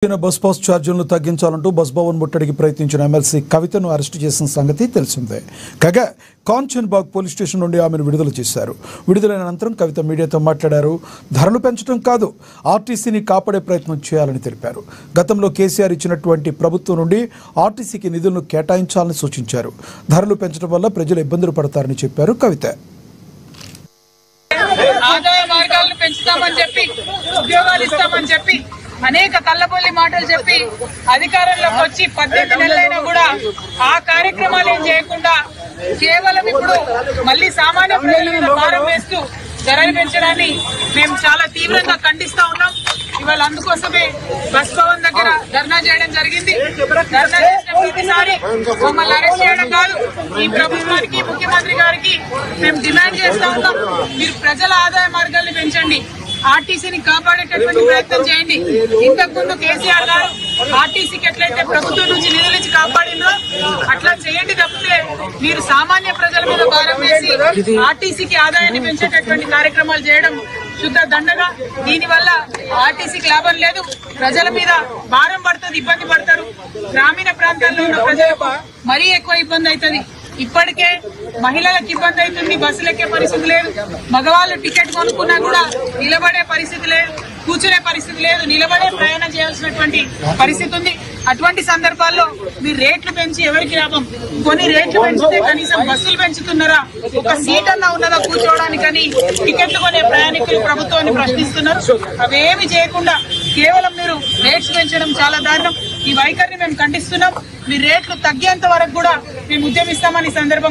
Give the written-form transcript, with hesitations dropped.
Bus pass ఛార్జీలను తగ్గించాలంటూ bus Bhavan ముట్టడికి ప్రయత్నించిన ఎమ్మెల్సీ కవితను అరెస్టు చేసిన సంగతి తెలిసిందే. కాగా కాంచన్బాగ్ పోలీస్ స్టేషన్ నుండి ఆమెను విడుదల చేశారు. విడుదలైన అనంతరం కవిత మీడియాతో మాట్లాడారు. ధరలు పెంచడం కాదు, ఆర్టీసీని కాపాడే ప్రయత్నం చేయాలని తెలిపారు. గతంలో కేసీఆర్ ఇచ్చినటువంటి ప్రభుత్వం నుండి ఆర్టీసీకి నిధులను కేటాయించాలని సూచించారు. ధరలు పెంచడం వల్ల ప్రజలు ఇబ్బందులు పడతారని చెప్పారు కవిత. ఆదాయ మార్గాలను పెంచుతామని చెప్పి, ఉద్యోగాలు ఇస్తామని చెప్పి, అనేక కళ్ళబొల్లి మాటలు చెప్పి అధికారంలోకి వచ్చి 18 నెలలైనా కూడా ఆ కార్యక్రమాలు ఏం చేయకుండా కేవలం ఇప్పుడు మళ్ళీ సామాన్య ప్రజల మీద భారం వేస్తూ ధరలు పెంచడాన్ని మేము చాలా తీవ్రంగా ఖండిస్తా ఉన్నాం. ఇవాళ అందుకోసమే బస్ భవన్ దగ్గర ధర్నా చేయడం జరిగింది. ధర్నా చేసిన ప్రతిసారి మమ్మల్ని అరెస్ట్ చేయడం కాదు, ఈ ప్రభుత్వానికి, ముఖ్యమంత్రి గారికి మేము డిమాండ్ చేస్తా ఉన్నాం. మీరు ప్రజల ఆదాయ మార్గాల్ని పెంచండి, ఆర్టీసీని కాపాడేటటువంటి ప్రయత్నం చేయండి. ఇంతకు ముందు కేసీఆర్ గారు ఆర్టీసీకి ఎట్లయితే ప్రభుత్వం నుంచి నిధులు ఇచ్చి కాపాడిందో అట్లా చేయండి. తప్పితే మీరు సామాన్య ప్రజల మీద భారం వేసి ఆర్టీసీకి ఆదాయాన్ని పెంచేటటువంటి కార్యక్రమాలు చేయడం శుద్ధ దండగా. దీనివల్ల ఆర్టీసీకి లాభం లేదు, ప్రజల మీద భారం పడుతుంది, ఇబ్బంది పడతారు. గ్రామీణ ప్రాంతాల్లో ఉన్న ప్రజలకు మరీ ఎక్కువ ఇబ్బంది అవుతుంది. ఇప్పటికే మహిళలకు ఇబ్బంది అవుతుంది, బస్సులు ఎక్కే పరిస్థితి లేదు. మగవాళ్ళు టికెట్ కొనుక్కున్నా కూడా నిలబడే పరిస్థితి లేదు, కూర్చునే పరిస్థితి లేదు, నిలబడే ప్రయాణం చేయాల్సినటువంటి పరిస్థితి ఉంది. అటువంటి సందర్భాల్లో మీరు రేట్లు పెంచి ఎవరికి లాభం? కొన్ని రేట్లు పెంచితే కనీసం బస్సులు పెంచుతున్నారా? ఒక సీట్ అన్నా ఉన్నదా కూర్చోవడానికని టికెట్లు కొనే ప్రయాణికులు ప్రభుత్వాన్ని ప్రశ్నిస్తున్నారు. అవేమి చేయకుండా కేవలం మీరు రేట్స్ పెంచడం చాలా దారుణం. ఈ వైఖరిని మేము ఖండిస్తున్నాం. మీ రేట్లు తగ్గేంత వరకు కూడా మేము ఉద్యమిస్తామని సందర్భంగా